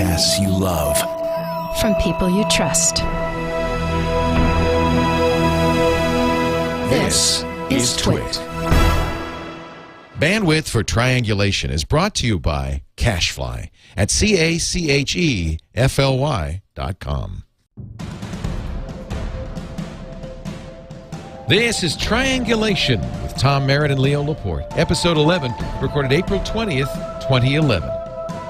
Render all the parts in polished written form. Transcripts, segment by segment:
podcasts you love. From people you trust. This is Twit. Bandwidth for Triangulation is brought to you by Cachefly at CACHEFLY.com. This is Triangulation with Tom Merritt and Leo Laporte, Episode 11, recorded April 20th, 2011.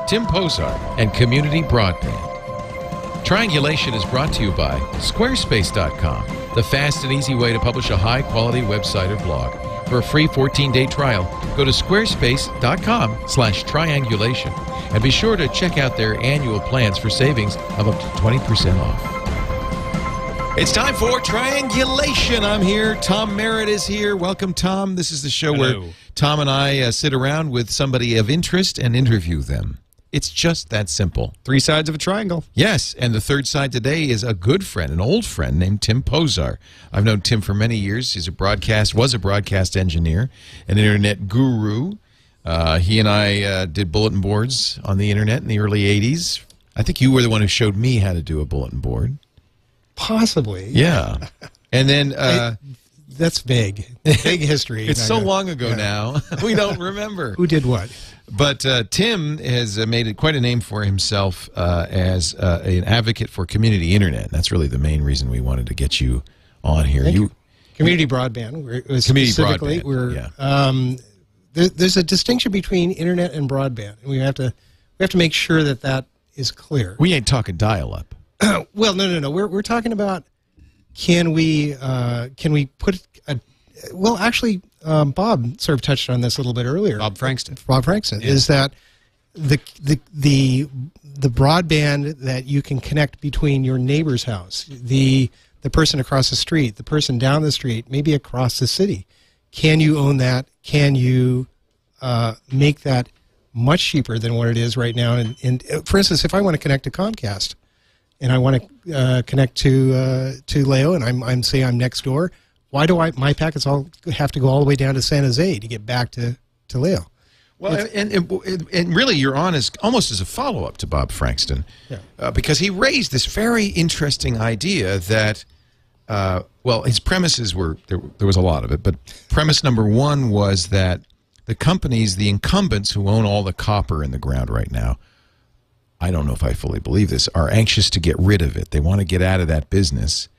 Tim Požar and Community Broadband. Triangulation is brought to you by Squarespace.com, the fast and easy way to publish a high-quality website or blog. For a free 14-day trial, go to squarespace.com/triangulation and be sure to check out their annual plans for savings of up to 20% off. It's time for Triangulation. I'm here. Tom Merritt is here. Welcome, Tom. This is the show where Tom and I sit around with somebody of interest and interview them. It's just that simple. Three sides of a triangle. Yes, and the third side today is a good friend, an old friend named Tim Požar. I've known Tim for many years. He's was a broadcast engineer, an internet guru. He and I did bulletin boards on the internet in the early 80s. I think you were the one who showed me how to do a bulletin board. Possibly. Yeah. And then... that's vague. Vague history. It's so long ago now, we don't remember. Who did what? But Tim has made it quite a name for himself as an advocate for community internet. That's really the main reason we wanted to get you on here. Community broadband. Community broadband. There's a distinction between internet and broadband, and we have to make sure that that is clear. We ain't talking dial-up. Well, no. We're talking about can we put a well, actually, Bob sort of touched on this a little bit earlier. Bob Frankston. Yeah. Is that the broadband that you can connect between your neighbor's house, the person across the street, the person down the street, maybe across the city. Can you own that? Can you make that much cheaper than what it is right now? And for instance, if I want to connect to Comcast and I want to connect to Leo, and I'm next door. Why do my packets all have to go all the way down to San Jose to get back to Leo? Well, and really you're on as almost as a follow-up to Bob Frankston, because he raised this very interesting idea that, well, his premises were, there was a lot of it, but premise number one was that the companies, the incumbents who own all the copper in the ground right now, I don't know if I fully believe this, are anxious to get rid of it. They want to get out of that business.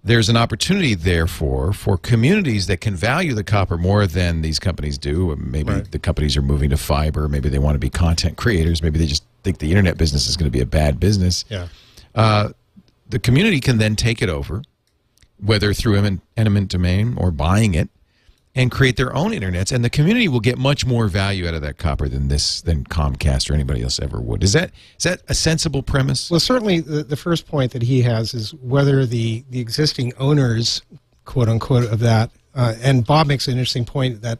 There's an opportunity, therefore, for communities that can value the copper more than these companies do. Maybe the companies are moving to fiber. Maybe they want to be content creators. Maybe they just think the internet business is going to be a bad business. Yeah. The community can then take it over, whether through eminent domain or buying it, and create their own internets. And the community will get much more value out of that copper than Comcast or anybody else ever would. Is that a sensible premise? Well, certainly the first point that he has is whether the existing owners, quote unquote, of that, and Bob makes an interesting point that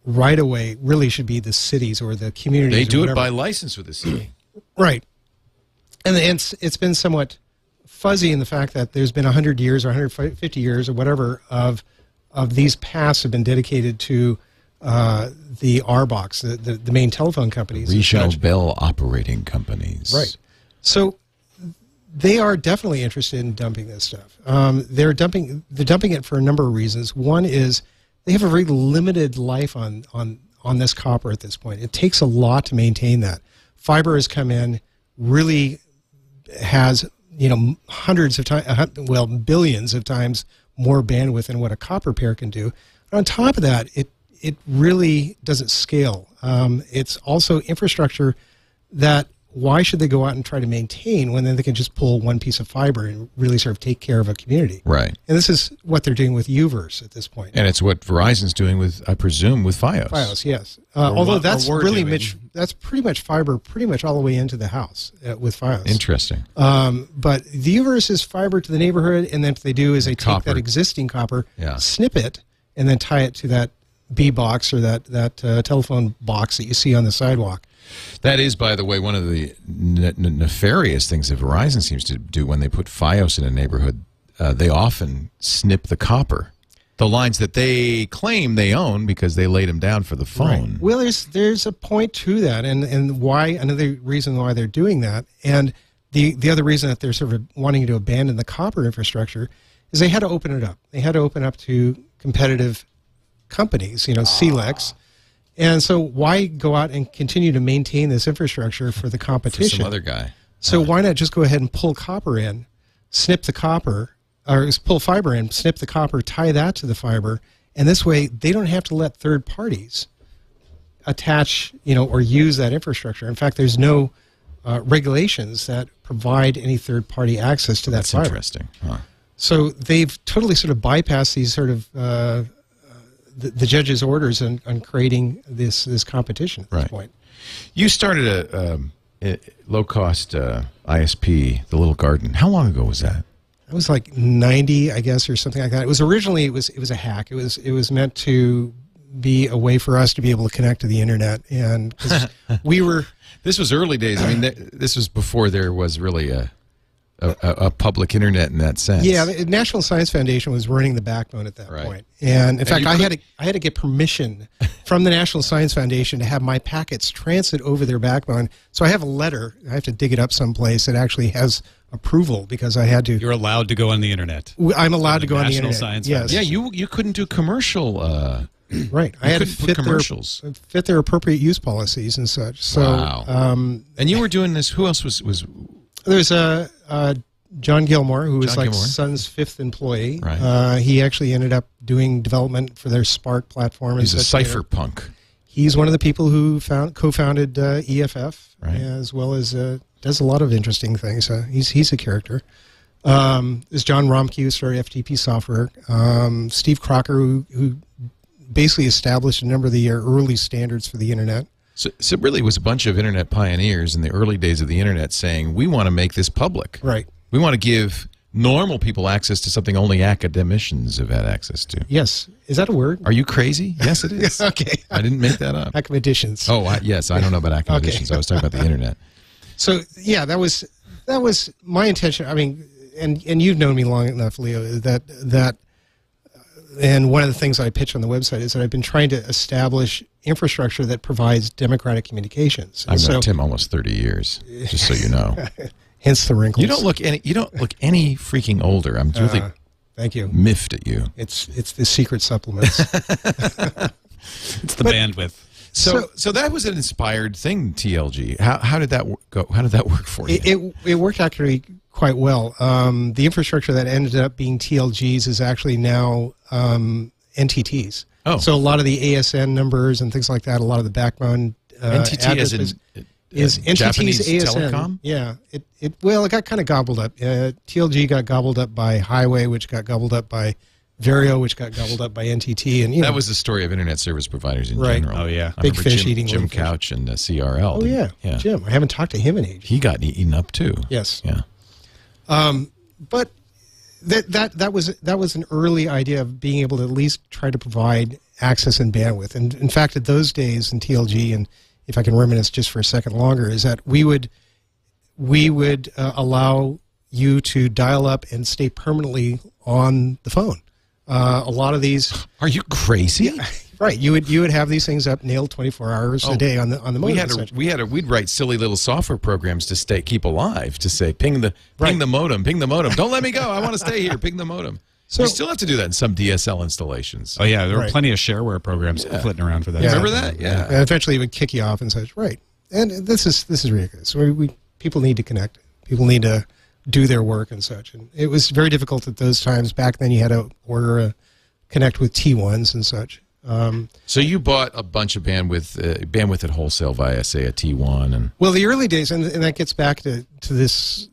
right away really should be the cities or the communities. They do it by license with the city. Right. And it's been somewhat fuzzy in the fact that there's been 100 years or 150 years or whatever of these paths have been dedicated to the RBOX, the main telephone companies. Regional Bell operating companies. Right. So they are definitely interested in dumping this stuff. They're dumping it for a number of reasons. One is they have a very limited life on this copper at this point. It takes a lot to maintain that. Fiber has come in, really has, hundreds of times, well, billions of times more bandwidth than what a copper pair can do. But on top of that, it really doesn't scale. It's also infrastructure that why should they go out and try to maintain when then they can just pull one piece of fiber and really sort of take care of a community? Right. And this is what they're doing with Uverse at this point. And it's what Verizon's doing with, I presume, with Fios. Fios, yes. Although that's that's pretty much fiber pretty much all the way into the house with Fios. Interesting. But the Uverse is fiber to the neighborhood, and then what they do is they take that existing copper, snip it, and then tie it to that B box or that telephone box that you see on the sidewalk. That is, by the way, one of the nefarious things that Verizon seems to do when they put Fios in a neighborhood. They often snip the copper. The lines that they claim they own because they laid them down for the phone. Right. Well, there's a point to that, and why another reason why they're doing that, and the other reason that they're sort of wanting to abandon the copper infrastructure is they had to open it up. They had to open up to competitive companies, CLECs. And so why go out and continue to maintain this infrastructure for the competition? For some other guy. So why not just go ahead and pull copper in, snip the copper, or pull fiber in, snip the copper, tie that to the fiber, and this way they don't have to let third parties attach, or use that infrastructure. In fact, there's no regulations that provide any third party access to that That's fiber. Interesting. Huh. So they've totally sort of bypassed these sort of the judge's orders on creating this competition at this point. You started a low-cost ISP, the Little Garden. How long ago was that? It was like 90, I guess, or something like that. It was originally it was a hack. It was meant to be a way for us to be able to connect to the internet, and 'cause we were. This was early days. I mean, this was before there was really a public internet in that sense. Yeah, the National Science Foundation was running the backbone at that point. And in fact, I had to get permission from the National Science Foundation to have my packets transit over their backbone. So I have a letter. I have to dig it up someplace that actually has approval because I had to. You're allowed to go on the internet. I'm allowed to go on the internet. National Science Yes. Yeah, you couldn't do commercial. Right. I had to fit commercials. fit their appropriate use policies and such. So, wow. And you were doing this. Who else was? There's John Gilmore, who was John like Gilmore. Sun's 5th employee. Right. He actually ended up doing development for their Spark platform. He's a cypherpunk. He's one of the people who co-founded EFF, Right. as well as does a lot of interesting things. He's a character. There's John Romke, who started FTP Software. Steve Crocker, who basically established a number of the early standards for the internet. So it really was a bunch of internet pioneers in the early days of the internet saying, we want to make this public. Right. We want to give normal people access to something only academicians have had access to. Yes. Is that a word? Are you crazy? Yes, it is. Okay. I didn't make that up. Academicians. Oh, yes. I don't know about academicians. I was talking about the internet. So, yeah, that was my intention. I mean, and you've known me long enough, Leo, that and one of the things I pitch on the website is that I've been trying to establish infrastructure that provides democratic communications. I've known Tim almost 30 years, just so you know. Hence the wrinkles. You don't look any freaking older. I'm really thank you. miffed at you. It's the secret supplements. It's the bandwidth. So that was an inspired thing, TLG. How did that go? How did that work for you? It worked actually quite well. The infrastructure that ended up being TLGs is actually now NTTs. Oh. So a lot of the ASN numbers and things like that, a lot of the backbone NTT as in is NTT's Japanese ASN. telecom? Yeah. It got kind of gobbled up. TLG got gobbled up by Highway, which got gobbled up by Vario, which got gobbled up by NTT, and that was the story of internet service providers in Right. general. Oh yeah, I Big remember fish eating Jim little fish. Couch and CRL. Oh yeah, Jim. I haven't talked to him in ages. He got eaten up too. Yes. Yeah. But that was an early idea of being able to at least try to provide access and bandwidth. And in fact, at those days in TLG, and if I can reminisce just for a second longer, is that we would allow you to dial up and stay permanently on the phone. A lot of these. Are you crazy? Yeah, right. You would have these things up nailed 24 hours a day on the modem. We'd write silly little software programs to keep alive, to say ping the modem. Don't let me go. I want to stay here. Ping the modem. So you still have to do that in some DSL installations. Oh yeah, there were plenty of shareware programs flitting around for that. Yeah. Remember that? Yeah. And eventually it would kick you off and such. Right. And this is ridiculous. People need to connect. People need to do their work and such. And it was very difficult at those times. Back then you had to connect with T1s and such. So you bought a bunch of bandwidth at wholesale via, say, a T1. And well, the early days, and that gets back to this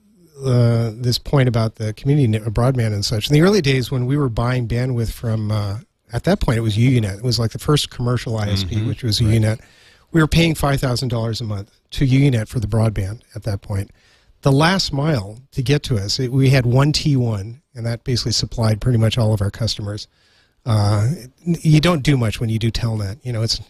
point about the community broadband and such. In the early days when we were buying bandwidth from, at that point it was UUNet. It was like the first commercial ISP, which was UUNet. We were paying $5,000 a month to UUNet for the broadband at that point. The last mile to get to us, we had one T1, and that basically supplied pretty much all of our customers. You don't do much when you do Telnet.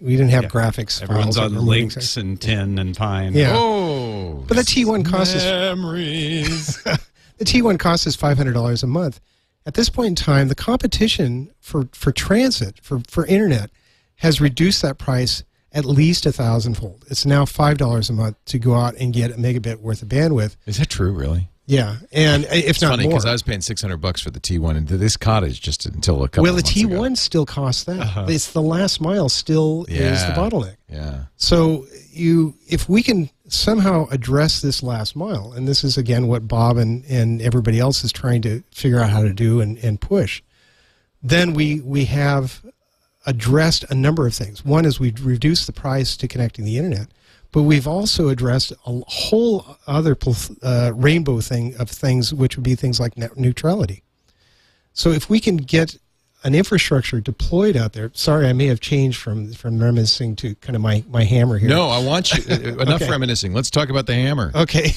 We didn't have graphics. Everyone's files on Lynx and Tin and Pine. Yeah. oh, But the T1 cost us memories. the T1 cost us $500 a month, At this point in time, the competition for transit, for internet, has reduced that price at least 1,000-fold. It's now $5 a month to go out and get a megabit worth of bandwidth. Is that true, really? Yeah, and if not funny more. because I was paying $600 for the T1, and this cottage just until a couple. Well, the of months ago. T1 still costs that. It's the last mile still is the bottleneck. Yeah. So if we can somehow address this last mile, and this is again what Bob and everybody else is trying to figure out how to do and push, then we have addressed a number of things. One is we've reduced the price to connecting the internet, but we've also addressed a whole other rainbow thing of things, which would be things like net neutrality. So if we can get an infrastructure deployed out there, sorry, I may have changed from reminiscing to kind of my hammer here. No, I want you, enough reminiscing. Let's talk about the hammer. Okay.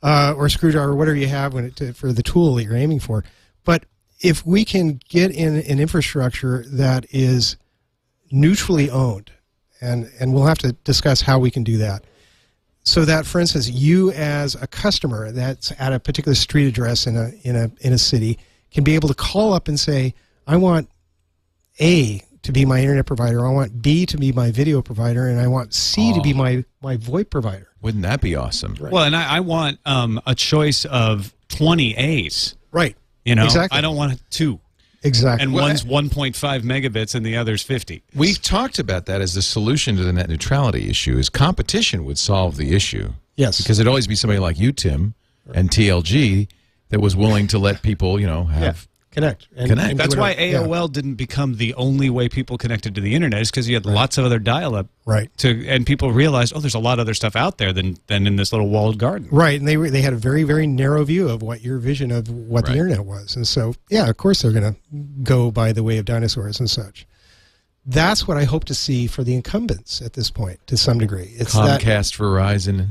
Or screwdriver, whatever you have for the tool that you're aiming for. But if we can get in an infrastructure that is neutrally owned, and we'll have to discuss how we can do that, so that, for instance, you as a customer that's at a particular street address in a city can be able to call up and say, I want A to be my internet provider, I want B to be my video provider, and I want C to be my VoIP provider. Wouldn't that be awesome? Right. Well, and I want a choice of 20 A's. Right. You know, exactly. I don't want 2. Exactly. And one's 1.5 megabits and the other's 50. We've talked about that as the solution to the net neutrality issue, is competition would solve the issue. Yes. Because it'd always be somebody like you, Tim, and TLG that was willing to let people, have... Connect. Connect. That's why AOL didn't become the only way people connected to the internet, is because you had lots of other dial-up. Right. And people realized, there's a lot of other stuff out there than in this little walled garden. Right, and they had a very, very narrow view of what your vision of what the internet was. And so, yeah, of course they're going to go by the way of dinosaurs and such. That's what I hope to see for the incumbents at this point, to some degree. It's Comcast, Verizon...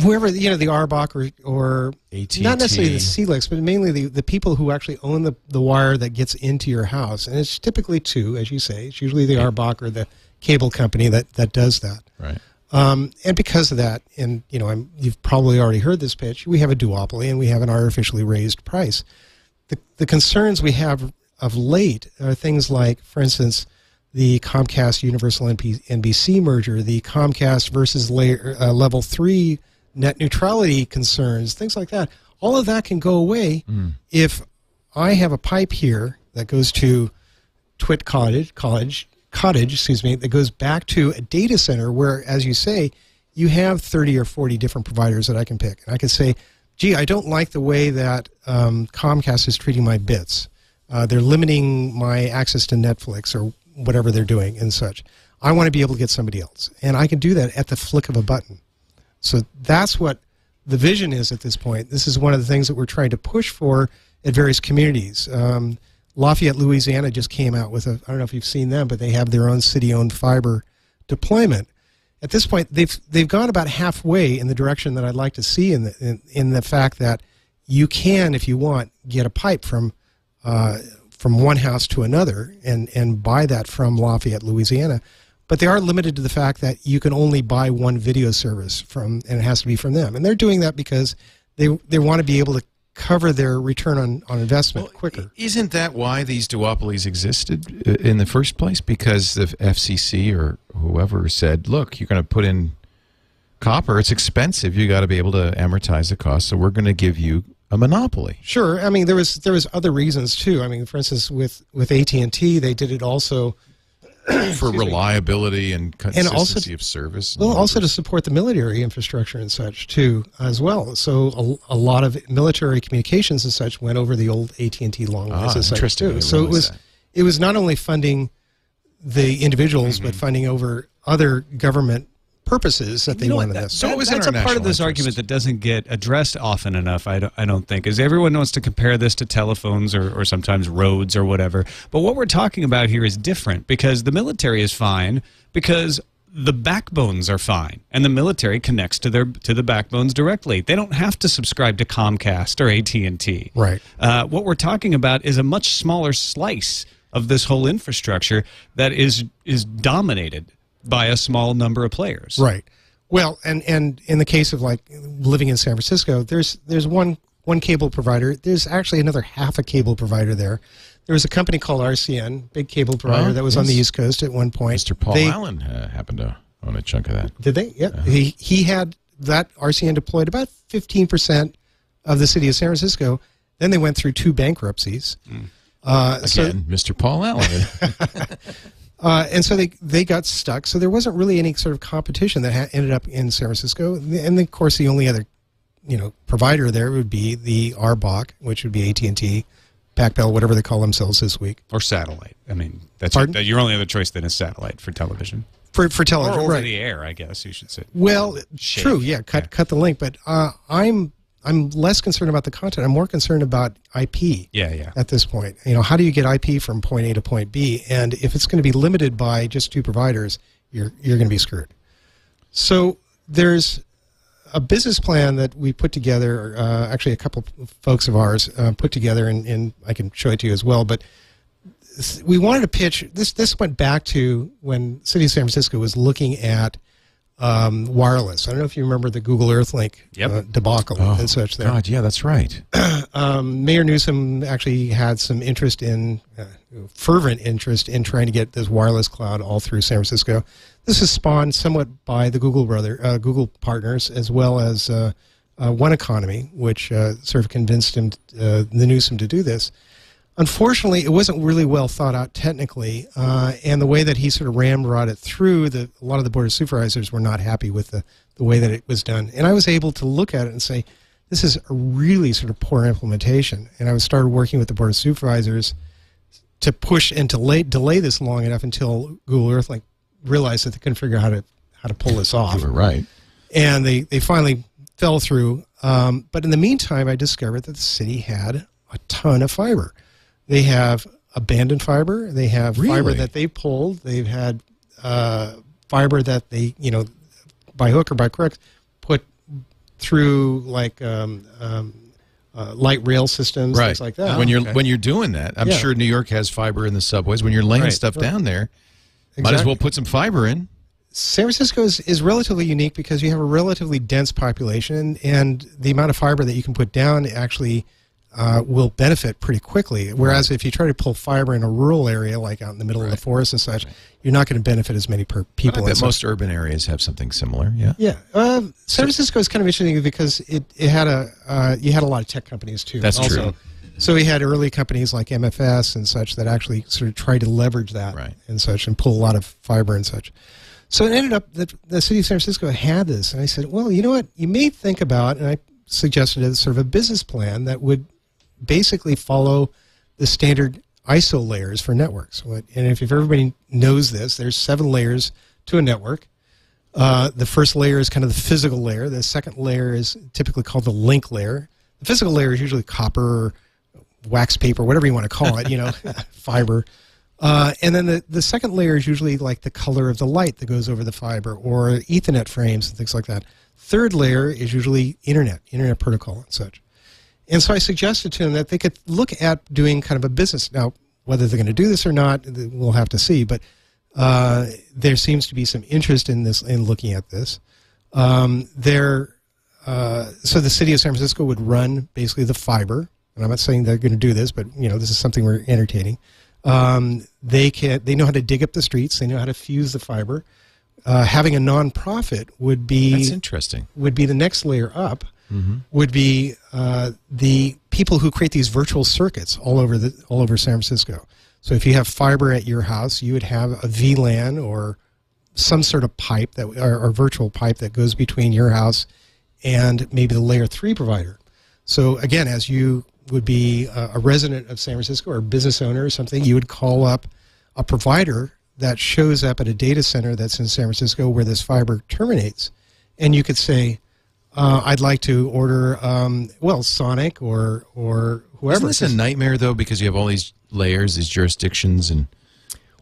whoever, the ARBOC or AT&T. Not necessarily the CLECs, but mainly the people who actually own the wire that gets into your house. And it's typically 2, as you say. It's usually the ARBOC or the cable company that does that. Right. And because of that, and you've probably already heard this pitch, we have a duopoly and we have an artificially raised price. The concerns we have of late are things like, for instance, the Comcast Universal NBC merger, the Comcast versus Level 3 net neutrality concerns, things like that. All of that can go away if I have a pipe here that goes to Twit Cottage, that goes back to a data center where, as you say, you have 30 or 40 different providers that I can pick. And I can say, gee, I don't like the way that Comcast is treating my bits. They're limiting my access to Netflix or whatever they're doing and such. I want to be able to get somebody else. And I can do that at the flick of a button. So that's what the vision is at this point. This is one of the things that we're trying to push for at various communities. Lafayette, Louisiana just came out with I don't know if you've seen them, but they have their own city-owned fiber deployment. At this point, they've gone about halfway in the direction that I'd like to see in the fact that you can, if you want, get a pipe from one house to another and buy that from Lafayette, Louisiana. But they are limited to the fact that you can only buy one video service and it has to be from them. And they're doing that because they want to be able to cover their return on investment quicker. Isn't that why these duopolies existed in the first place? Because the FCC or whoever said, look, you're going to put in copper, it's expensive, you got to be able to amortize the cost, so we're going to give you a monopoly. Sure. I mean, there was other reasons too. I mean, for instance, with AT&T, they did it also for reliability and consistency of service. Well, also to support the military infrastructure and such too, as well. So a lot of military communications and such went over the old AT&T long lines and such too. So it was not only funding the individuals, but funding over other government purposes that they wanted. That's a part of this argument that doesn't get addressed often enough, I don't think, is everyone wants to compare this to telephones or sometimes roads or whatever. But what we're talking about here is different, because the military is fine because the backbones are fine, and the military connects to the backbones directly. They don't have to subscribe to Comcast or AT&T. Right. What we're talking about is a much smaller slice of this whole infrastructure that is dominated by a small number of players. Right. Well, and in the case of like living in San Francisco, there's one one cable provider. There's actually another half a cable provider there. There was a company called RCN, big cable provider that was on the East Coast at one point. Mr. Paul Allen happened to own a chunk of that. Did they? Yeah. He had that RCN deployed about 15% of the city of San Francisco. Then they went through 2 bankruptcies. Again, Mr. Paul Allen. And so they got stuck. So there wasn't really any sort of competition that ended up in San Francisco. And of course, the only other provider there would be the RBOC, which would be AT&T, PacBell, whatever they call themselves this week. Or satellite. I mean, that's your only other choice then is satellite for television. For television, or over right. the air, I guess you should say. Well, true, yeah, cut the link. But I'm less concerned about the content. I'm more concerned about IP. Yeah. At this point, how do you get IP from point A to point B? And if it's going to be limited by just 2 providers, you're going to be screwed. So there's a business plan that we put together. Actually, a couple of folks of ours put together, and I can show it to you as well. But we wanted to pitch this. This went back to when City of San Francisco was looking at wireless. I don't know if you remember the Google Earthlink debacle and such there. God, yeah, that's right. Mayor Newsom actually had some interest fervent interest in trying to get this wireless cloud all through San Francisco. This is spawned somewhat by the Google partners, as well as One Economy, which sort of convinced the Newsom to do this. Unfortunately, it wasn't really well thought out technically, and the way that he sort of ramrod it through, a lot of the Board of Supervisors were not happy with the way that it was done. And I was able to look at it and say, this is a really sort of poor implementation. And I started working with the Board of Supervisors to push and to delay this long enough until Google Earthlink realized that they couldn't figure out how to pull this off. You were right. And they finally fell through. But in the meantime, I discovered that the city had a ton of fiber. They have abandoned fiber. They have fiber that they pulled. They've had fiber that they, by hook or by crook, put through like light rail systems, things like that. When you're doing that, I'm sure New York has fiber in the subways. When you're laying stuff down there, might as well put some fiber in. San Francisco is relatively unique because you have a relatively dense population, and the amount of fiber that you can put down actually will benefit pretty quickly. Whereas if you try to pull fiber in a rural area, like out in the middle of the forest and such, you're not going to benefit as many people. I bet most urban areas have something similar. Yeah. Yeah. San Francisco is kind of interesting because you had a lot of tech companies too. That's true. So we had early companies like MFS and such that actually sort of tried to leverage that and such and pull a lot of fiber and such. So it ended up that the city of San Francisco had this, and I said, well, you know what? You may think about, and I suggested as sort of a business plan that would basically follow the standard ISO layers for networks. And if everybody knows this, there's 7 layers to a network. The first layer is kind of the physical layer. The second layer is typically called the link layer. The physical layer is usually copper or wax paper, whatever you want to call it, fiber. And then the second layer is usually like the color of the light that goes over the fiber, or Ethernet frames and things like that. Third layer is usually internet protocol and such. And so I suggested to them that they could look at doing kind of a business. Now, whether they're going to do this or not, we'll have to see. But there seems to be some interest in this, in looking at this. So the city of San Francisco would run basically the fiber. And I'm not saying they're going to do this, but this is something we're entertaining. They know how to dig up the streets. They know how to fuse the fiber. Having a nonprofit would be that's interesting. Would be the next layer up. Would be the people who create these virtual circuits all over San Francisco. So if you have fiber at your house, you would have a VLAN or some sort of pipe or virtual pipe that goes between your house and maybe the layer 3 provider. So again, as you would be a resident of San Francisco or a business owner or something, you would call up a provider that shows up at a data center that's in San Francisco where this fiber terminates, and you could say, I'd like to order, Sonic or whoever. Isn't this a nightmare, though, because you have all these layers, these jurisdictions, and...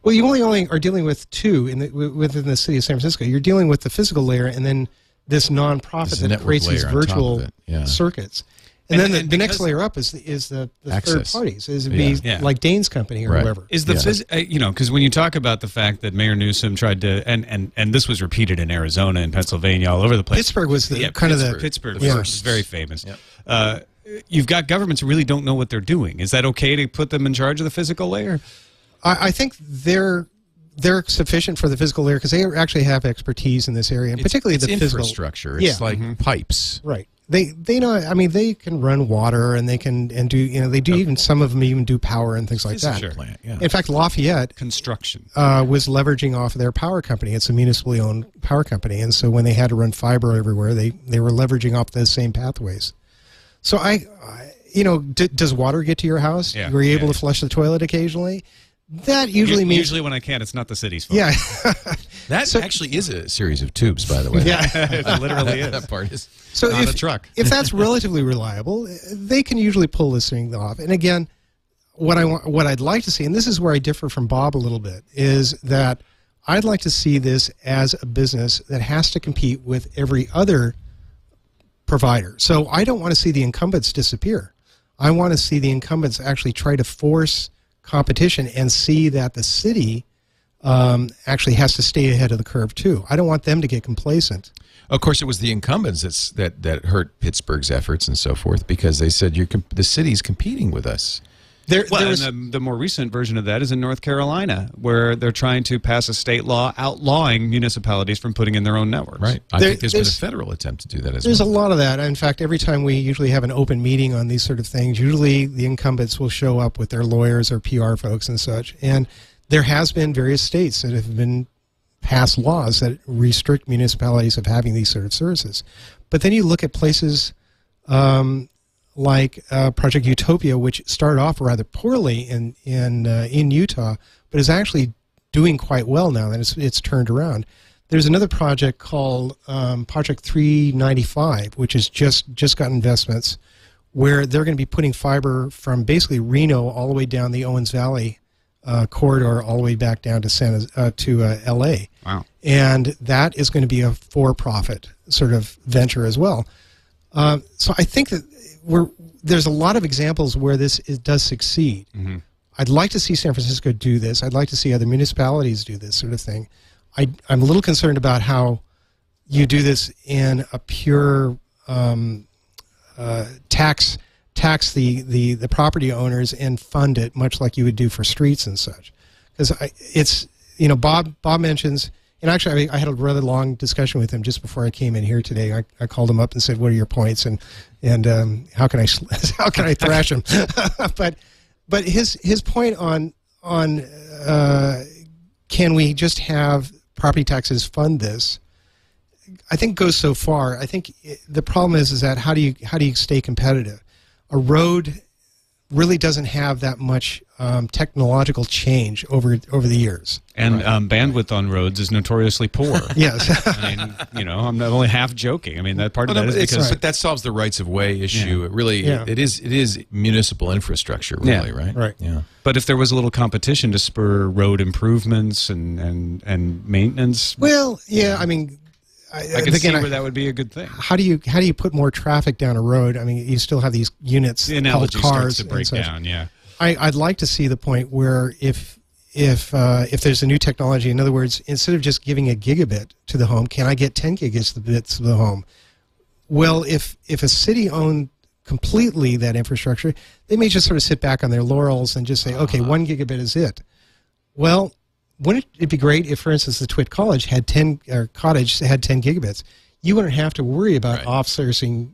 Well, you only are dealing with 2 within the city of San Francisco. You're dealing with the physical layer and then this nonprofit that creates these virtual circuits. And then the next layer up is the third parties. It would be like Dane's company or whoever. Is the because when you talk about the fact that Mayor Newsom tried to and this was repeated in Arizona and Pennsylvania all over the place. Pittsburgh was Pittsburgh Pittsburgh first, very famous. you've got governments who really don't know what they're doing. Is that okay to put them in charge of the physical layer? I think they're sufficient for the physical layer because they actually have expertise in this area, and particularly the physical infrastructure. It's like pipes, right? They know. I mean, they can run water, and they can do. They do even some of them even do power and things like that. Plant, yeah. In fact, Lafayette construction was leveraging off of their power company. It's a municipally owned power company, and so when they had to run fiber everywhere, they were leveraging off those same pathways. So does water get to your house? Yeah. Were you able to flush the toilet occasionally? That usually means when I can, it's not the city's fault. Yeah, that actually is a series of tubes, by the way. Yeah, it literally is. That part is on a truck. If that's relatively reliable, they can usually pull this thing off. And again, what I'd like to see, and this is where I differ from Bob a little bit, is that I'd like to see this as a business that has to compete with every other provider. So I don't want to see the incumbents disappear. I want to see the incumbents actually try to force competition and see that the city actually has to stay ahead of the curve too. I don't want them to get complacent. Of course, it was the incumbents that hurt Pittsburgh's efforts and so forth because they said the city's competing with us. The more recent version of that is in North Carolina, where they're trying to pass a state law outlawing municipalities from putting in their own networks. Right. I think there's been a federal attempt to do that as well. There's a lot of that. In fact, every time we usually have an open meeting on these sort of things, usually the incumbents will show up with their lawyers or PR folks and such. And there has been various states that have been passed laws that restrict municipalities of having these sort of services. But then you look at places like Project Utopia, which started off rather poorly in Utah, but is actually doing quite well now, and it's turned around. There's another project called Project 395, which has just got investments, where they're going to be putting fiber from basically Reno all the way down the Owens Valley corridor, all the way back down to L.A. Wow! And that is going to be a for-profit sort of venture as well. So I think that there's a lot of examples where this does succeed. Mm-hmm. I'd like to see San Francisco do this. I'd like to see other municipalities do this sort of thing. I'm a little concerned about how you do this in a pure tax the property owners and fund it much like you would do for streets and such. Because it's Bob mentions. And actually, I had a rather long discussion with him just before I came in here today. I called him up and said, "What are your points?" and how can I thrash him? but his point on can we just have property taxes fund this? I think goes so far. I think the problem is that how do you stay competitive? A road really doesn't have that much technological change over the years. And bandwidth on roads is notoriously poor. Yes. I mean, I'm not only half joking. I mean, that part of that is because... But that solves the rights of way issue. Yeah. It really, it is municipal infrastructure, really, right? Right. Yeah. But if there was a little competition to spur road improvements and maintenance... Well, yeah, I mean... I can see where that would be a good thing. How do you put more traffic down a road? I mean, you still have these units called cars to break down. Yeah, I'd like to see the point where if there's a new technology, in other words, instead of just giving a gigabit to the home, can I get 10 gigabits to the home? Well, if a city owned completely that infrastructure, they may just sort of sit back on their laurels and just say, okay, 1 gigabit is it. Well, wouldn't it be great if, for instance, the Twit College had 10 gigabits? You wouldn't have to worry about outsourcing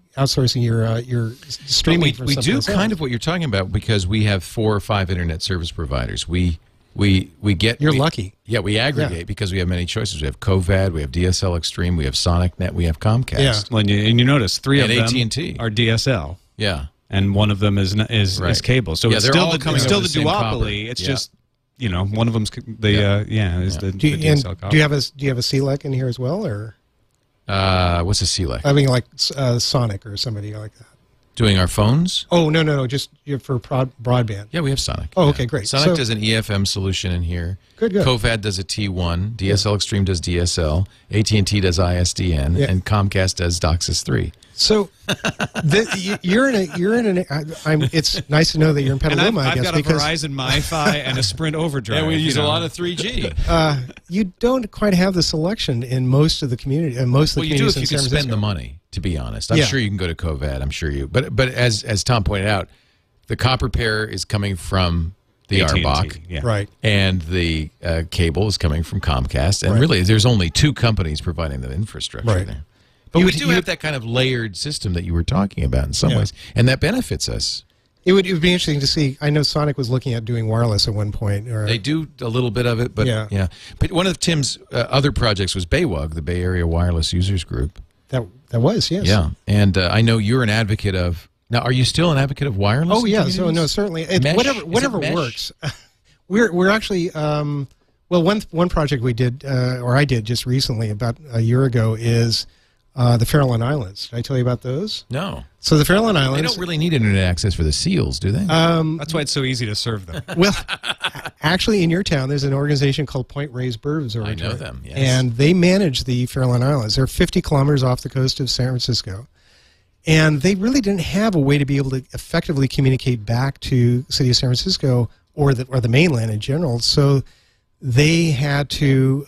your streaming. We do kind of what you're talking about because we have 4 or 5 internet service providers. We get. You're lucky. Yeah, we aggregate because we have many choices. We have Covad, we have DSL Extreme, we have SonicNet, we have Comcast. Yeah. Well, and you notice 3 of them AT&T are DSL. Yeah, and one of them is cable. So it's still the duopoly. It's just. One of them's the DSL copper. Do you have a CLEC in here as well, or what's a CLEC? I mean, like Sonic or somebody like that. Doing our phones? Oh no, just for broadband. Yeah, we have Sonic. Oh, okay, great. Sonic does an EFM solution in here. Good. COVAD does a T1. DSL Extreme does DSL. AT&T does ISDN, and Comcast does DOCSIS 3. So it's nice to know that you're in Petaluma, I guess. I've got a Verizon MiFi and a Sprint Overdrive. And we use a lot of 3G. You don't quite have the selection in most of the community. Most of the you do communities if you in San can spend Francisco. the money, to be honest. I'm sure you can go to COVAD. I'm sure you. But as Tom pointed out, the copper pair is coming from the AT&T, RBOC, Right. and the cable is coming from Comcast. And really, there's only two companies providing the infrastructure there. But we do have that kind of layered system that you were talking about in some ways, and that benefits us. It would be interesting to see. I know Sonic was looking at doing wireless at one point. They do a little bit of it, but yeah. But one of Tim's other projects was BayWUG, the Bay Area Wireless Users Group. That was, yes. Yeah, and I know you're an advocate of. Now, are you still an advocate of wireless? Oh yeah, so no, certainly. Whatever works. We're actually one project we did or I did just recently about a year ago is the Farallon Islands. Did I tell you about those? No. So the Farallon Islands. They don't really need internet access for the seals, do they? That's why it's so easy to serve them. Well, actually, in your town, there's an organization called Point Reyes Bird Observatory. I know them, yes. And they manage the Farallon Islands. They're 50 kilometers off the coast of San Francisco. And they really didn't have a way to be able to effectively communicate back to the city of San Francisco or the mainland in general. So they had to,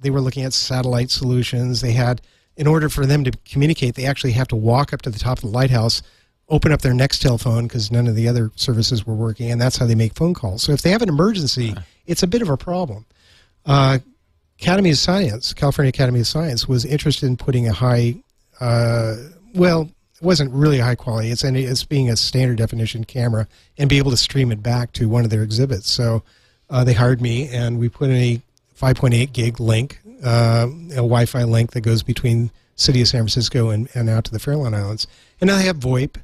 they were looking at satellite solutions. They had, in order for them to communicate, they actually have to walk up to the top of the lighthouse, open up their Nextel phone because none of the other services were working, and that's how they make phone calls. So if they have an emergency, it's a bit of a problem. Academy of Science, California Academy of Science, was interested in putting a high, well, it wasn't really high quality. It's being a standard definition camera and be able to stream it back to one of their exhibits. So they hired me, and we put in a 5.8 gig link, a Wi-Fi link that goes between city of San Francisco and out to the Farallon Islands. And now they have VoIP,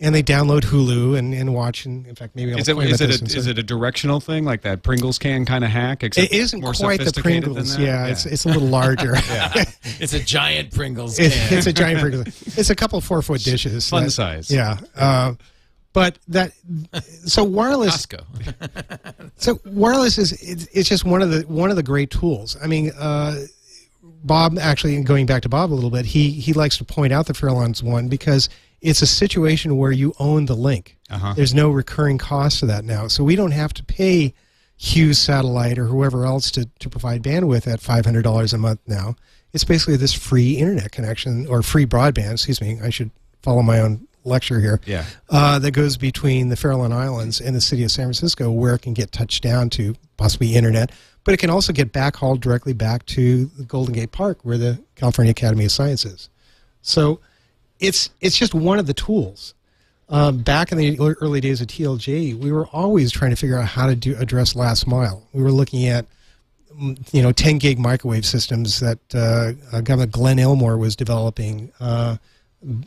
and they download Hulu and watch. And in fact, maybe I'll is it a directional thing like that Pringles can kind of hack? It isn't more quite the Pringles. Yeah, it's a little larger. It's a giant Pringles can. It's a giant Pringles. It's a couple 4-foot dishes. Fun size. Yeah. But so wireless. Costco. So wireless it's just one of the great tools. I mean, Bob, actually, going back to Bob a little bit, he likes to point out the Farallons one because it's a situation where you own the link. There's no recurring cost to that now, so we don't have to pay Hughes Satellite or whoever else to provide bandwidth at $500 a month now. It's basically this free internet connection, or free broadband, excuse me. I should follow my own lecture here. Yeah. That goes between the Farallon Islands and the city of San Francisco, where it can get touched down to possibly internet, but it can also get backhauled directly back to the Golden Gate Park, where the California Academy of Science is. So it's just one of the tools. Back in the early days of TLJ, we were always trying to figure out how to address last mile. We were looking at 10 gig microwave systems that Governor Glenn Elmore was developing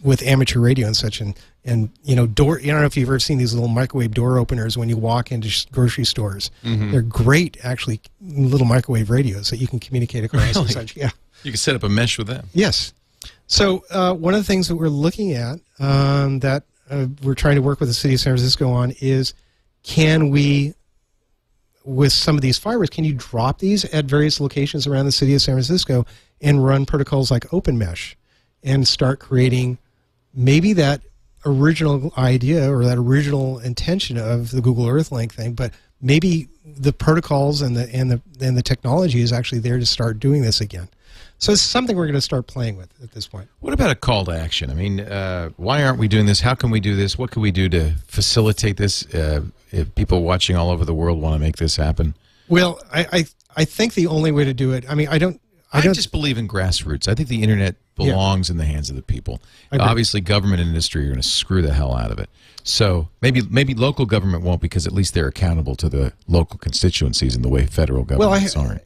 with amateur radio and such, and door. I don't know if you've ever seen these little microwave door openers when you walk into grocery stores. They're great, actually, little microwave radios that you can communicate across and such. Yeah, you can set up a mesh with them. Yes. So one of the things that we're looking at that we're trying to work with the city of San Francisco on is, can we, with some of these fibers, can you drop these at various locations around the city of San Francisco and run protocols like Open Mesh and start creating maybe that original idea or that original intention of the Google Earth Link thing, but maybe the protocols and the technology is actually there to start doing this again. So it's something we're going to start playing with at this point. What about a call to action? I mean, why aren't we doing this? How can we do this? What can we do to facilitate this if people watching all over the world want to make this happen? Well, I think the only way to do it, I mean, I just believe in grassroots. I think the internet belongs in the hands of the people. Obviously, government and industry are going to screw the hell out of it. So maybe local government won't, because at least they're accountable to the local constituencies in the way federal governments aren't.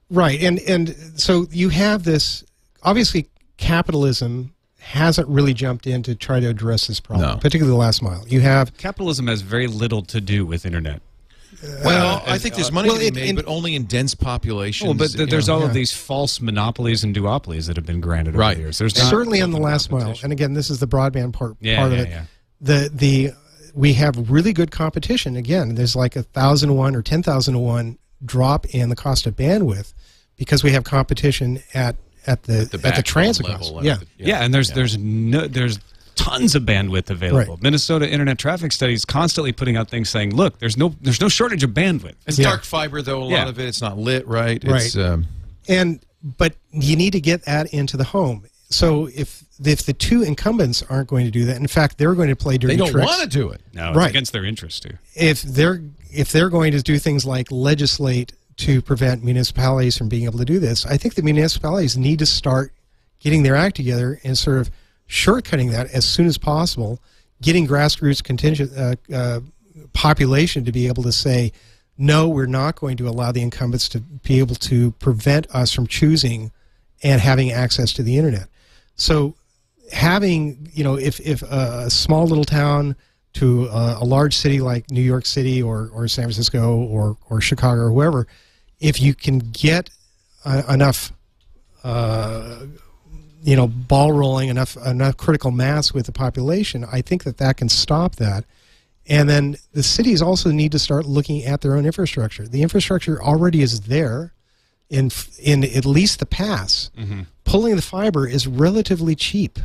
Right, and so you have this, obviously capitalism hasn't really jumped in to try to address this problem, particularly the last mile. You have capitalism has very little to do with internet. Well, I think there's money to be made, but only in dense populations. Well, but there's all of these false monopolies and duopolies that have been granted over the years. There's certainly on the last mile, and again, this is the broadband part of it. We have really good competition. Again, there's like 1,000 to 1 or 10,000 to 1 drop in the cost of bandwidth because we have competition at the transit level. cost. Yeah, and there's tons of bandwidth available. Right. Minnesota Internet Traffic Studies constantly putting out things saying, look, there's no shortage of bandwidth. It's dark fiber, though, a lot of it. It's not lit, right? Right. But you need to get that into the home. So if the two incumbents aren't going to do that, in fact, they're going to play dirty tricks. They don't want to do it. No, it's against their interest, too. If they're going to do things like legislate to prevent municipalities from being able to do this, I think the municipalities need to start getting their act together and sort of shortcutting that as soon as possible, getting grassroots contingent population to be able to say, no, we're not going to allow the incumbents to be able to prevent us from choosing and having access to the internet. So having, if a small little town to a large city like New York City or San Francisco or Chicago or whoever, if you can get enough ball rolling, enough critical mass with the population, I think that can stop that. And then the cities also need to start looking at their own infrastructure. The infrastructure already is there in at least the pass. Mm-hmm. Pulling the fiber is relatively cheap.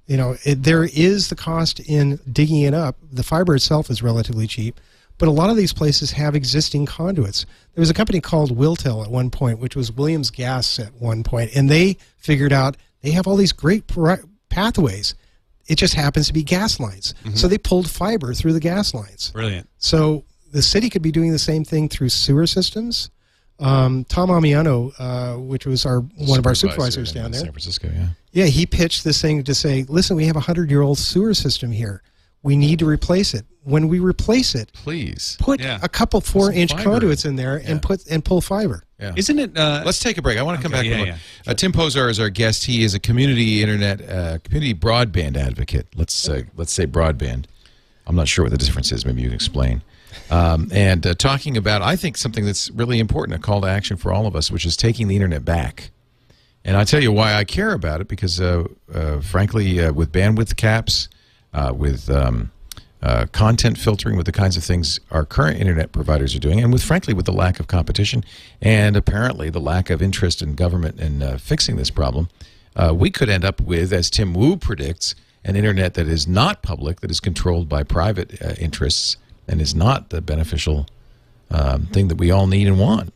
There is the cost in digging it up. The fiber itself is relatively cheap, but a lot of these places have existing conduits. There was a company called Wiltel at one point, which was Williams Gas at one point, and they figured out they have all these great pathways. It just happens to be gas lines. Mm-hmm. So they pulled fiber through the gas lines. Brilliant. So the city could be doing the same thing through sewer systems. Tom Amiano, which was one of our supervisors down there, San Francisco, yeah, he pitched this thing to say, listen, we have a 100-year-old sewer system here. We need to replace it. When we replace it, please put a couple 4-inch conduits in there and pull fiber. Yeah. Isn't it? Let's take a break. I want to come back. Sure. Tim Požar is our guest. He is a community broadband advocate. Let's say broadband. I'm not sure what the difference is. Maybe you can explain. And talking about, I think, something that's really important, a call to action for all of us, which is taking the internet back. And I'll tell you why I care about it, because frankly, with bandwidth caps, with content filtering, with the kinds of things our current internet providers are doing, and frankly, with the lack of competition and apparently the lack of interest in government in fixing this problem, we could end up with, as Tim Wu predicts, an internet that is not public, that is controlled by private interests, and is not the beneficial thing that we all need and want.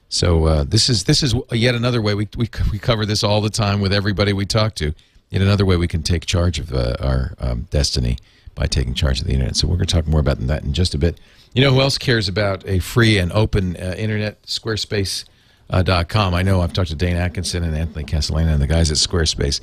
So this is yet another way we cover this all the time with everybody we talk to. Yet another way we can take charge of our destiny by taking charge of the internet. So we're going to talk more about that in just a bit. You know who else cares about a free and open internet? Squarespace.com. I know I've talked to Dane Atkinson and Anthony Castellana and the guys at Squarespace.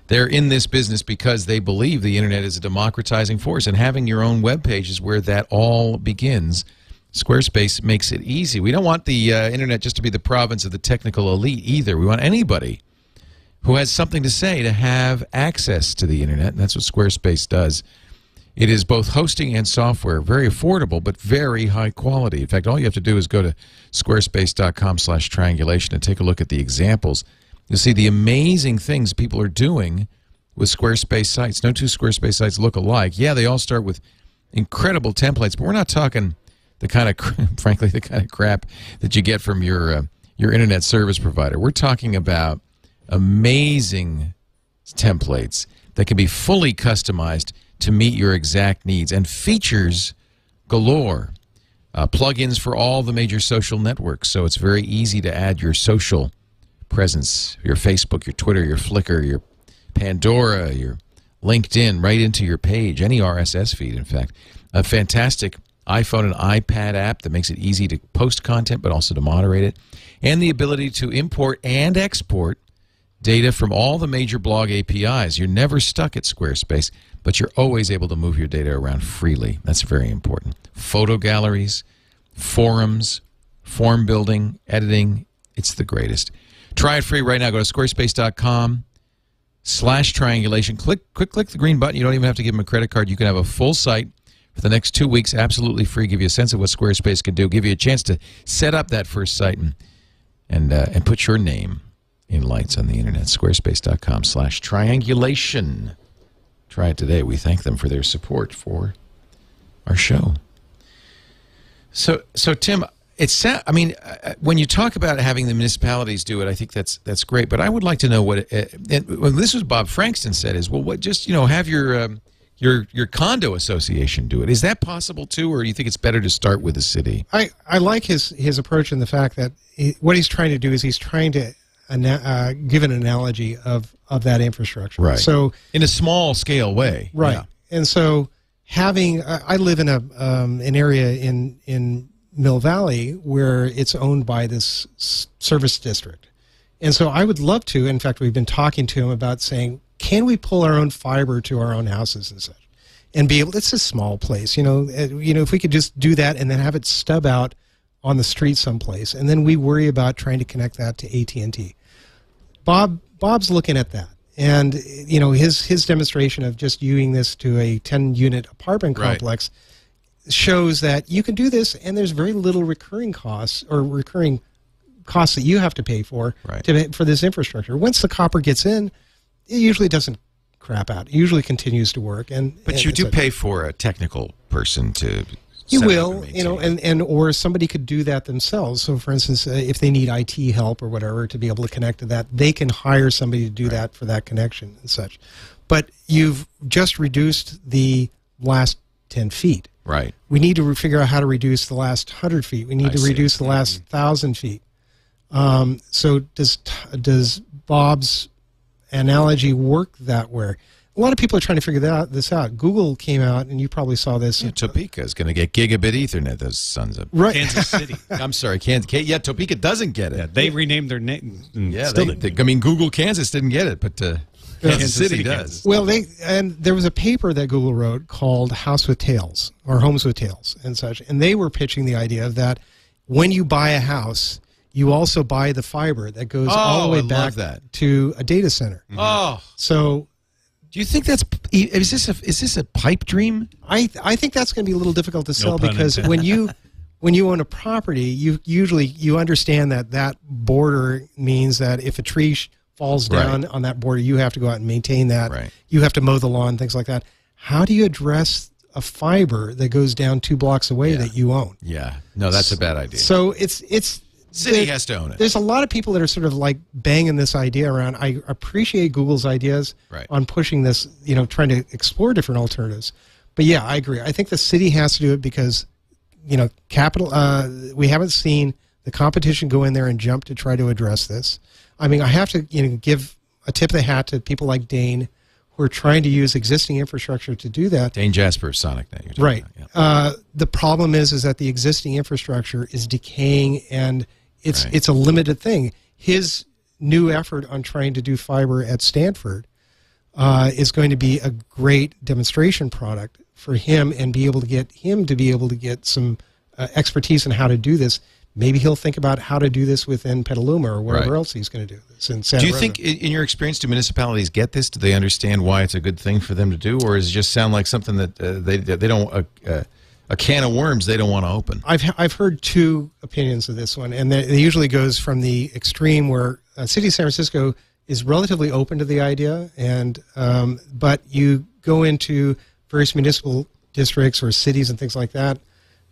They're in this business because they believe the internet is a democratizing force, and having your own web page is where that all begins. Squarespace makes it easy. We don't want the internet just to be the province of the technical elite either. We want anybody who has something to say to have access to the internet, and that's what Squarespace does. It is both hosting and software, very affordable, but very high quality. In fact, all you have to do is go to squarespace.com/triangulation and take a look at the examples. You'll see the amazing things people are doing with Squarespace sites. No two Squarespace sites look alike. Yeah, they all start with incredible templates, but we're not talking the kind of, frankly, the kind of crap that you get from your internet service provider. We're talking about amazing templates that can be fully customized to meet your exact needs, and features galore. Plugins for all the major social networks, so it's very easy to add your social presence, your Facebook, your Twitter, your Flickr, your Pandora, your LinkedIn, right into your page, any RSS feed, in fact. A fantastic iPhone and iPad app that makes it easy to post content but also to moderate it, and the ability to import and export data from all the major blog APIs. You're never stuck at Squarespace, but you're always able to move your data around freely. That's very important. Photo galleries, forums, form building, editing, it's the greatest. Try it free right now. Go to squarespace.com/triangulation. Click the green button. You don't even have to give them a credit card. You can have a full site for the next 2 weeks, absolutely free, give you a sense of what Squarespace can do, give you a chance to set up that first site and put your name in lights on the internet. Squarespace.com/triangulation. Try it today. We thank them for their support for our show. So Tim, I mean, when you talk about having the municipalities do it, I think that's great. But I would like to know what. Well, this was Bob Frankston said is, well, what just have your condo association do it. Is that possible too, or do you think it's better to start with the city? I like his approach in the fact that what he's trying to do is he's trying to give an analogy of that infrastructure. Right. So in a small scale way. Right. Yeah. And so I live in an area in Mill Valley where it's owned by this service district. And so I would love to, in fact, we've been talking to him about saying, can we pull our own fiber to our own houses and such? And be able, it's a small place, if we could just do that and then have it stub out on the street someplace. And then we worry about trying to connect that to AT&T. Bob's looking at that. And, his demonstration of just using this to a 10-unit apartment complex shows that you can do this, and there's very little recurring costs that you have to pay for for this infrastructure. Once the copper gets in, it usually doesn't crap out. It usually continues to work. But you do pay for a technical person to. You will, or somebody could do that themselves. So, for instance, if they need IT help or whatever to be able to connect to that, they can hire somebody to do that for that connection and such. But you've just reduced the last 10 feet. Right. We need to figure out how to reduce the last 100 feet. We need to reduce the last 1,000 feet. So does Bob's analogy work that way? A lot of people are trying to figure this out. Google came out, and you probably saw this. Yeah, Topeka is going to get gigabit Ethernet, those sons of... Right. Kansas City. I'm sorry, Kansas. Yeah, Topeka doesn't get it. Yeah, they renamed their name. Yeah, Google Kansas didn't get it, but Kansas City does. Kansas. Well, and there was a paper that Google wrote called House with Tails, or Homes with Tails and such, and they were pitching the idea that when you buy a house, you also buy the fiber that goes all the way back to a data center. Mm-hmm. Oh. So... Do you think is this a pipe dream? I think that's going to be a little difficult to sell because when you own a property, you understand that border means that if a tree falls down on that border, you have to go out and maintain that. Right. You have to mow the lawn, things like that. How do you address a fiber that goes down 2 blocks away that you own? Yeah. No, that's a bad idea. So it's City has to own it. There's a lot of people that are sort of like banging this idea around. I appreciate Google's ideas on pushing this, trying to explore different alternatives. But yeah, I agree. I think the city has to do it because, we haven't seen the competition go in there and jump to try to address this. I mean, I have to, give a tip of the hat to people like Dane who are trying to use existing infrastructure to do that. Dane Jasper, SonicNet. Right. The problem is that the existing infrastructure is decaying and it's a limited thing. His new effort on trying to do fiber at Stanford is going to be a great demonstration product for him and be able to get some expertise in how to do this. Maybe he'll think about how to do this within Petaluma or wherever else he's going to do this. In Santa Do you Rosa. think, in your experience, do municipalities get this? Do they understand why it's a good thing for them to do, or does it just sound like something that they don't a can of worms they don't want to open? I've heard 2 opinions of this one, and it usually goes from the extreme where City of San Francisco is relatively open to the idea, and but you go into various municipal districts or cities and things like that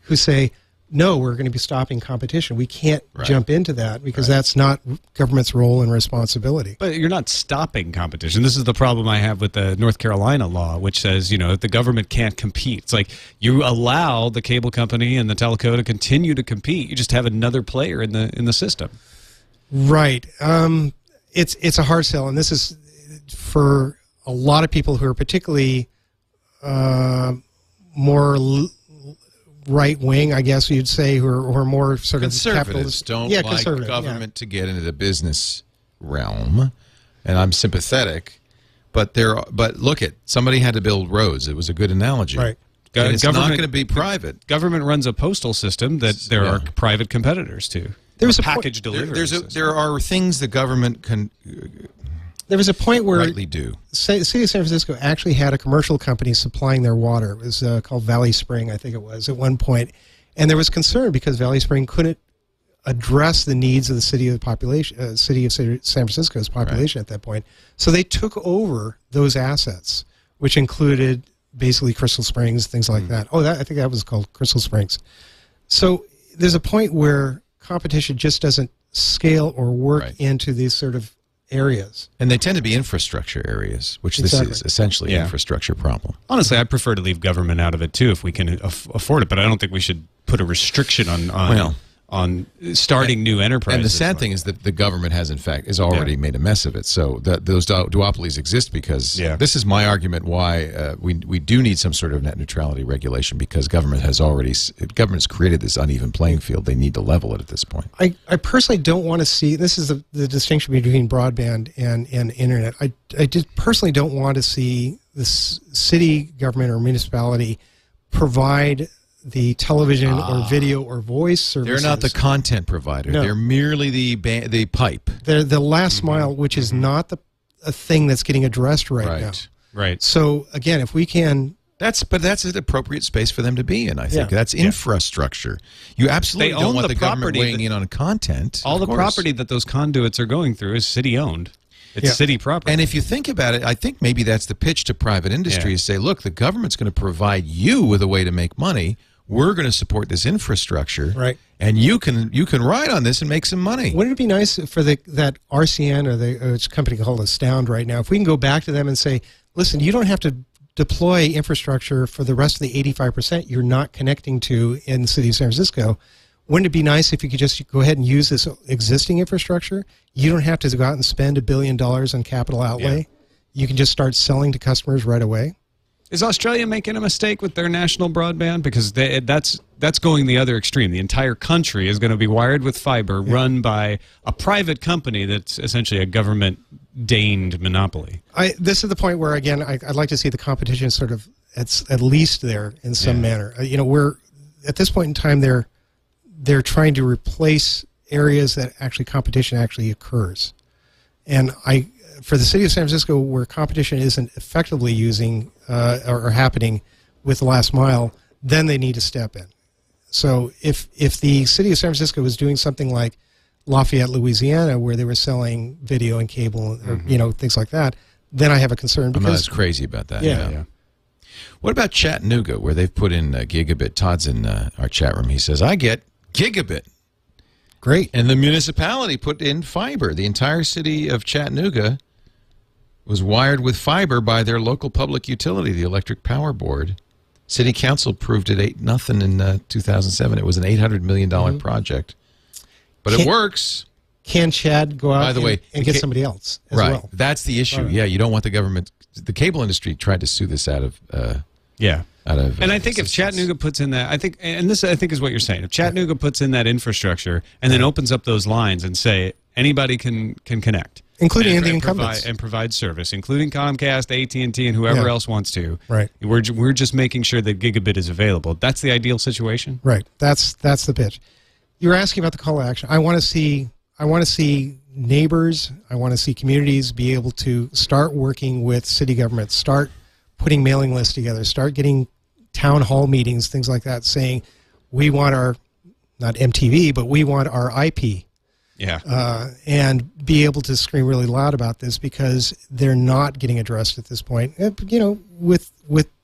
who say, no, we're going to be stopping competition. We can't jump into that because that's not government's role and responsibility. But you're not stopping competition. This is the problem I have with the North Carolina law, which says, the government can't compete. It's like you allow the cable company and the telco to continue to compete. You just have another player in the system. Right. It's a hard sell, and this is for a lot of people who are particularly more right wing, I guess you'd say, who are more sort of conservatives don't like government to get into the business realm, and I'm sympathetic. But look, somebody had to build roads. It was a good analogy. Right. It's not going to be private. Government runs a postal system that there are private competitors to. There's a package delivery. There are things the government can. There was a point where rightly do. The city of San Francisco actually had a commercial company supplying their water. It was called Valley Spring, I think it was, at one point. And there was concern because Valley Spring couldn't address the needs of the city of San Francisco's population at that point. So they took over those assets, which included basically Crystal Springs, things like that. I think that was called Crystal Springs. So there's a point where competition just doesn't scale or work into these sort of areas. And they tend to be infrastructure areas, which this is essentially an infrastructure problem. Honestly, I prefer to leave government out of it too if we can afford it, but I don't think we should put a restriction on starting new enterprises. And the sad thing is that the government has, in fact, already made a mess of it. So those duopolies exist because this is my argument why we do need some sort of net neutrality regulation, because government's created this uneven playing field. They need to level it at this point. I personally don't want to see, this is the distinction between broadband and internet. I just personally don't want to see the city government or municipality provide the television or video or voice services. They're not the content provider. No. They're merely the pipe. They're the last mile, which is not a thing that's getting addressed right now. Right. So again, if we can, that's an appropriate space for them to be in. I think that's infrastructure. You absolutely don't want the government weighing in on content. All the property that those conduits are going through is city owned. It's city property. And if you think about it, I think maybe that's the pitch to private industry is say, look, the government's going to provide you with a way to make money. We're going to support this infrastructure, and you can ride on this and make some money. Wouldn't it be nice for that RCN or it's a company called Astound right now, if we can go back to them and say, listen, you don't have to deploy infrastructure for the rest of the 85% you're not connecting to in the city of San Francisco. Wouldn't it be nice if you could just go ahead and use this existing infrastructure? You don't have to go out and spend $1 billion on capital outlay. You can just start selling to customers right away. Is Australia making a mistake with their national broadband? Because that's going the other extreme. The entire country is going to be wired with fiber, run by a private company that's essentially a government-deigned monopoly. This is the point where, again, I'd like to see the competition sort of at least there in some manner. You know, we're at this point in time they're trying to replace areas that competition actually occurs, and for the city of San Francisco, where competition isn't effectively using or happening with the last mile, then they need to step in. So if the city of San Francisco was doing something like Lafayette, Louisiana, where they were selling video and cable, or things like that, then I have a concern. Because I'm not as crazy about that. Yeah. What about Chattanooga, where they've put in gigabit? Todd's in our chat room. He says, I get gigabit. Great. And the municipality put in fiber. The entire city of Chattanooga was wired with fiber by their local public utility, the Electric Power Board. City Council approved it 8-0 in 2007. It was an $800 million project. But it works. Can Chad go out and get somebody else as well? That's the issue. Yeah, you don't want the government. The cable industry tried to sue this out of and I think if Chattanooga puts in that, I think is what you're saying. If Chattanooga puts in that infrastructure and then opens up those lines and say anybody can connect, including the incumbents, and provide service, including Comcast, AT&T, and whoever else wants to. Right. We're just making sure that gigabit is available. That's the ideal situation. Right. That's the pitch. You're asking about the call to action. I want to see neighbors. I want to see communities be able to start working with city government, start putting mailing lists together, start getting town hall meetings, things like that, saying we want our, not MTV, but we want our IP. And be able to scream really loud about this, because they're not getting addressed at this point, with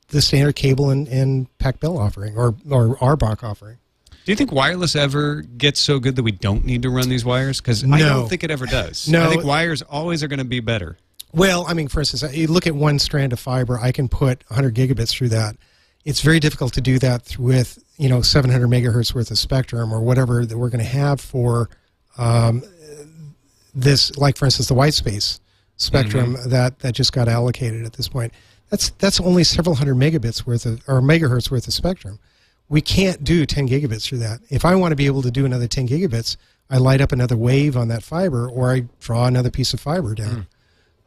the standard cable and PAC Bell offering or RBOC offering. Do you think wireless ever gets so good that we don't need to run these wires? Because I don't think it ever does. No. I think wires always are going to be better. Well, I mean, for instance, you look at one strand of fiber, I can put 100 gigabits through that. It's very difficult to do that with 700 megahertz worth of spectrum or whatever that we're going to have for this, like for instance the white space spectrum that just got allocated at this point. That's only several hundred megabits worth of, or megahertz worth of spectrum. We can't do 10 gigabits through that. If I want to be able to do another 10 gigabits, I light up another wave on that fiber, or I draw another piece of fiber down.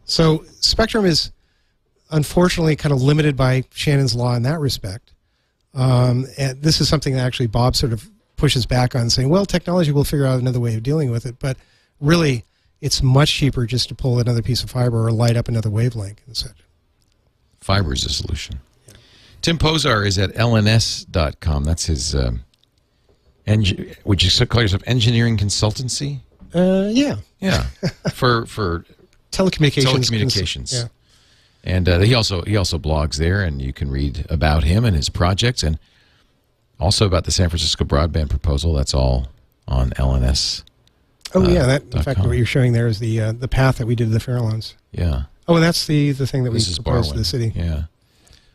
So spectrum is unfortunately kind of limited by Shannon's law in that respect. And this is something that actually Bob sort of pushes back on, saying, well, technology will figure out another way of dealing with it. But really, it's much cheaper just to pull another piece of fiber or light up another wavelength instead. Fiber is a solution. Tim Požar is at lns.com. That's his, would you call yourself engineering consultancy? Yeah. For telecommunications. Yeah. And he also blogs there, and you can read about him and his projects. And Also about the San Francisco broadband proposal. That's all on LNS. Oh yeah, in fact, what you're showing there is the path that we did to the Farallones. Yeah. Oh, and that's the thing that This we is proposed Barwin. to the city. Yeah.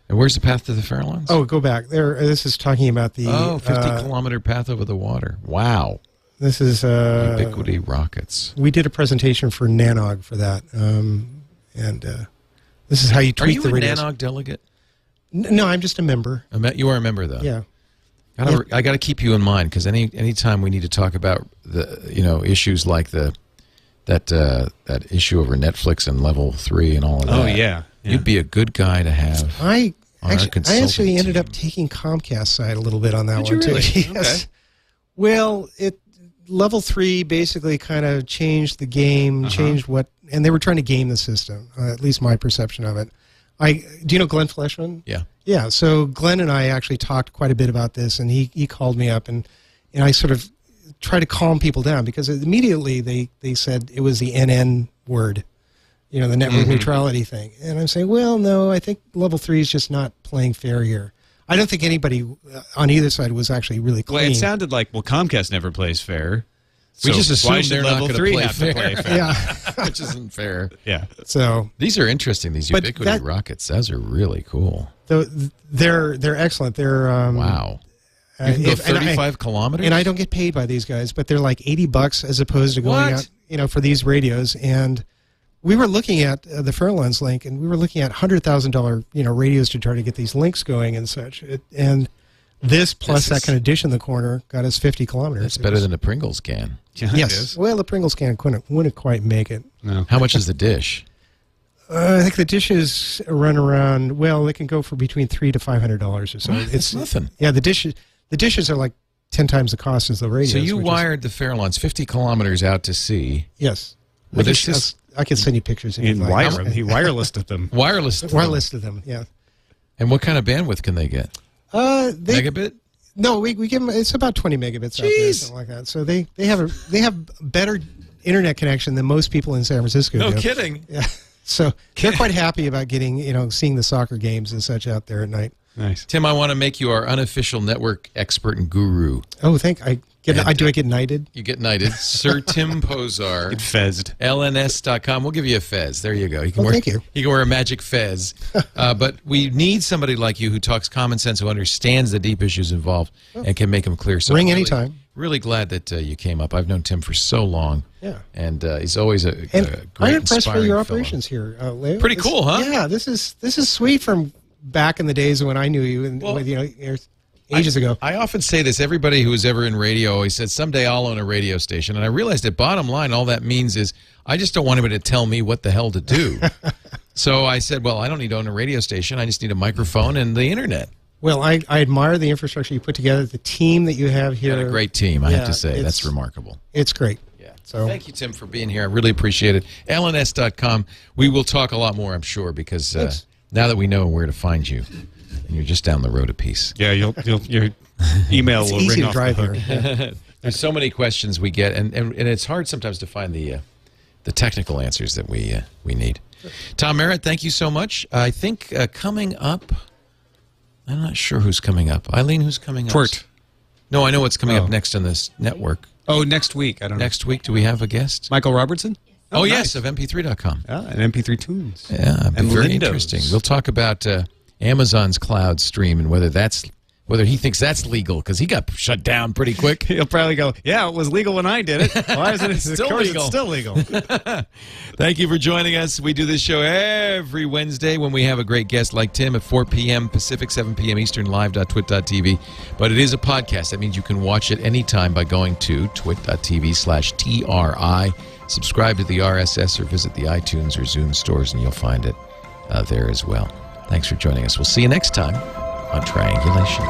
And where's the path to the Farallons? Oh, go back there. This is talking about the 50-kilometer path over the water. Wow. This is Ubiquity rockets. We did a presentation for NANOG for that, and this is how you tweak the radios. Are you a NANOG delegate? No, I'm just a member. You are a member, though. Yeah. I got to keep you in mind because any time we need to talk about the issues like that issue over Netflix and Level 3 and all of that. Oh yeah. You'd be a good guy to have. I on our actually consulting ended up team. taking Comcast's side a little bit on that Did one you really? too. Yes. Okay. Well, Level 3 basically kind of changed the game, changed what, and they were trying to game the system. At least my perception of it. Do you know Glenn Fleshman? Yeah. Yeah, so Glenn and I actually talked quite a bit about this, and he called me up, and I sort of tried to calm people down because immediately they said it was the NN word, the network neutrality thing. And I'm saying, well, no, I think Level 3 is just not playing fair here. I don't think anybody on either side was actually really clean. Well, it sounded like, Comcast never plays fair. We just why assume should they're not Level going 3 to have to play fair? Yeah. which isn't fair. Yeah. So These are interesting. These But Ubiquity rockets. Those are really cool. they're excellent. They're Wow. You can go 35 kilometers? And I don't get paid by these guys, but they're like $80 as opposed to going out, for these radios. And we were looking at the Farallons link, and we were looking at $100,000, radios to try to get these links going and such. And this plus that kind of dish in the corner got us 50 kilometers. That's better than a Pringles can. Yeah, Yes. Well, the Pringles can wouldn't quite make it. No. How much is the dish? I think the dishes run around. Well, they can go for between $300 to $500 or so. It's nothing. Yeah, the dishes are like 10 times the cost as the radios. So you wired the Farallons 50 kilometers out to sea. Yes. Well, this is I can send you pictures if you'd like. He wirelessed them. wireless. Wireless to them. Yeah. And what kind of bandwidth can they get? Megabit? No, we give them. It's about 20 megabits out there, something like that. So they have better internet connection than most people in San Francisco No do. kidding. Yeah. So they're quite happy about getting seeing the soccer games and such out there at night. Nice. Tim, I want to make you our unofficial network expert and guru. Oh, I get knighted. You get knighted. Sir Tim Požar. Get fezzed. LNS.com. We'll give you a fez. There you go. You can thank you. You can wear a magic fez. But we need somebody like you who talks common sense, who understands the deep issues involved, and can make them clear. So Ring I'm anytime. Really glad that you came up. I've known Tim for so long. Yeah. And he's always a great, I'm impressed for inspiring your fellow. operations here, Leo. Pretty cool, huh? Yeah, this is sweet from back in the days when I knew you, and ages ago. I often say this. Everybody who was ever in radio always said, someday I'll own a radio station. And I realized that bottom line, all that means is I just don't want anybody to tell me what the hell to do. So I said, well, I don't need to own a radio station. I just need a microphone and the internet. Well, I admire the infrastructure you put together, the team that you have here. You got a great team, I have Yeah, to say. That's remarkable. It's great. Yeah. So thank you, Tim, for being here. I really appreciate it. LNS.com. We will talk a lot more, I'm sure, because now that we know where to find you, and you're just down the road a piece. Yeah, your email it's will easy ring to off drive the hook. here. There's so many questions we get, and it's hard sometimes to find the technical answers that we need. Tom Merritt, thank you so much. I think coming up, I'm not sure who's coming up. Eileen, who's coming up? Twirt. No, I know what's coming up next on this network. Oh, next week. I don't know. Next week, do we have a guest? Michael Robertson? Oh, nice. yes, of MP3.com. Yeah, and MP3 Tunes. Yeah, And very Lindo's. interesting. We'll talk about Amazon's cloud stream and whether he thinks that's legal, because he got shut down pretty quick. He'll probably go, yeah, it was legal when I did it. Why isn't it Still of course legal. It's still legal. Thank you for joining us. We do this show every Wednesday when we have a great guest like Tim at 4 p.m. Pacific, 7 p.m. Eastern, live.twit.tv. But it is a podcast. That means you can watch it anytime by going to twit.tv/TRI. Subscribe to the RSS or visit the iTunes or Zune stores, and you'll find it there as well. Thanks for joining us. We'll see you next time on Triangulation.